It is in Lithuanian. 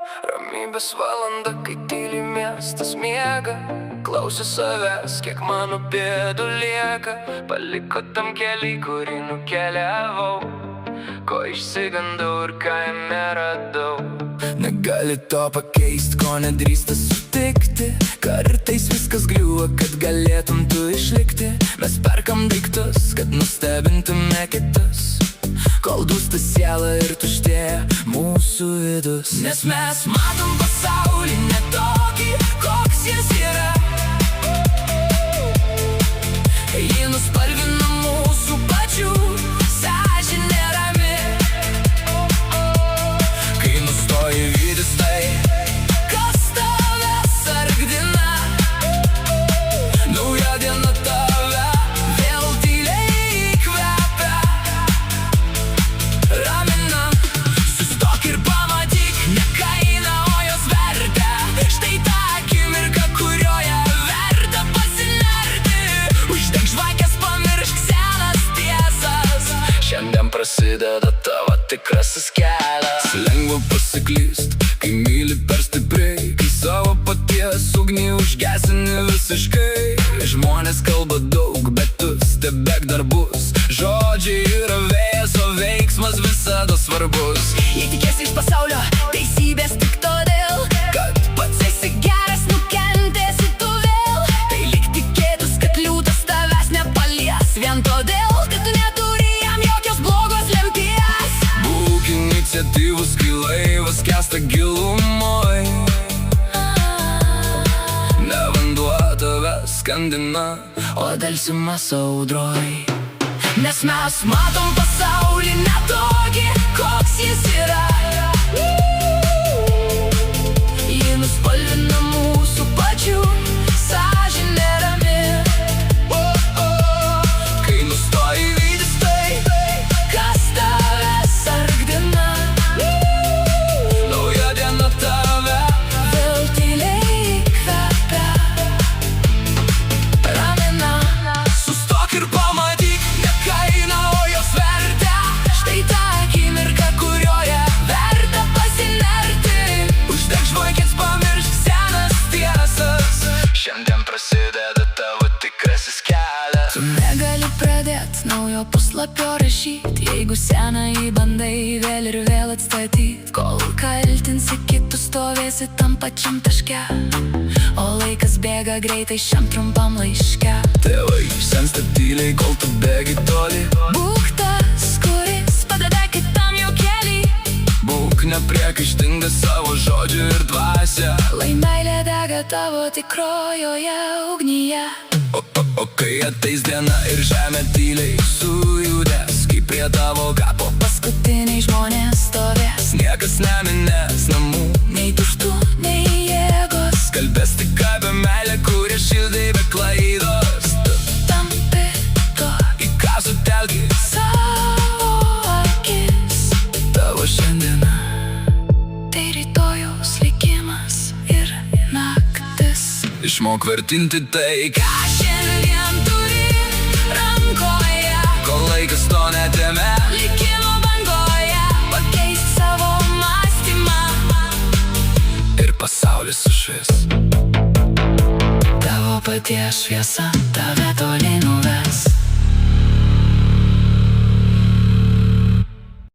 Ramybės valanda, kai tyliai miestas miega, klausia savęs, kiek mano bėdų lieka. Paliko tam keliai, kurį nukeliavau, ko išsigandau ir ką jame radau. Negali to pakeist, ko nedrįsta sutikti. Kartais viskas griūva, kad galėtum tu išlikti. Mes perkam daiktus, kad nustebintume kitus, kol dūsta siela ir tuštėja mūsų vidus. Nes mes matom pasaulį ne tokį, koks jis yra. Jį nuspalvina mūsų pačių sąžinė rami. Kai nustoji vytis tai, kas tave sargdina, nauja diena tave vėl tyliai įkvepia, ramina. Sustok ir pamatyk ne kainą, o jos vertę. Štai ta akimirka, kurioje verta pasinerti. Uždek žvakės, pamiršk senas tiesas. Šiandien prasideda tavo tikrasis kelias. Lengva pasiklyst, kai myli per stipriai, kai savo paties ugnį užgesini visiškai. Žmonės kalba daug, bet tu stebėk darbus. Žodžiai yra vėjas, o veiksmas visada svarbus. Jei tikiesi iš pasaulio teisybės tik todėl, Kad pats esi geras, nukentėsi tu vėl. Tai lyg tikėtis, kad liūtas tavęs nepalies, vien todėl, kad tu neturi jam jokios blogos lemties. būk iniciatyvus, kai laivas skęsta gilumoj. Ne vanduo tave skandina, O delsimas audroj. Nes mes matom pasaulį ne tokį, koks jis yra. Jį nuspalvina mūsų pačių sąžinė rami. kai nustoji vytis tai, Kas tave sargdina, nauja diena tave vėl tyliai įkvepia, ramina. sustok ir pamatyk ne kainą, o jos vertę. Štai ta akimirka, kurioje verta pasinerti. Uždek žvakės, pamiršk senas tiesas. Šiandien prasideda tavo tikrasis kelias. Tu negali pradėt naujo puslapio rašyt, jeigu senąjį bandai vėl ir vėl atstatyt. Kol kaltinsi kitus, stovėsi tam pačiam taške, o laikas bėga greitai šiam trumpam laiške. Tėvai sensta tyliai, kol tu bėgi toli. Būk tas, kuris padeda kitam jų keliui. Būk nepriekaištingas savo žodžių ir dvasia. Lai meilė dega tavo tikrojoje ugnyje. O kai ateis diena ir žemė tyliai sujudės, kai prie tavo kapo Paskutiniai žmonės stovės, niekas neminės namų. nei tuštų, nei jėgos. Kalbės tik apie meilę, kurią šildai be klaidos. Tu Tampi to į ką sutelki savo akis. tavo šiandiena. Tai rytojaus likimas ir naktis. Išmok vertinti tai, Ką šiandien turi rankoje, kol laikas to netėmė. likimo bangoje. Pakeisk savo mąstymą, Ir pasaulis sušvis. tavo paties šviesa tave toli nuves.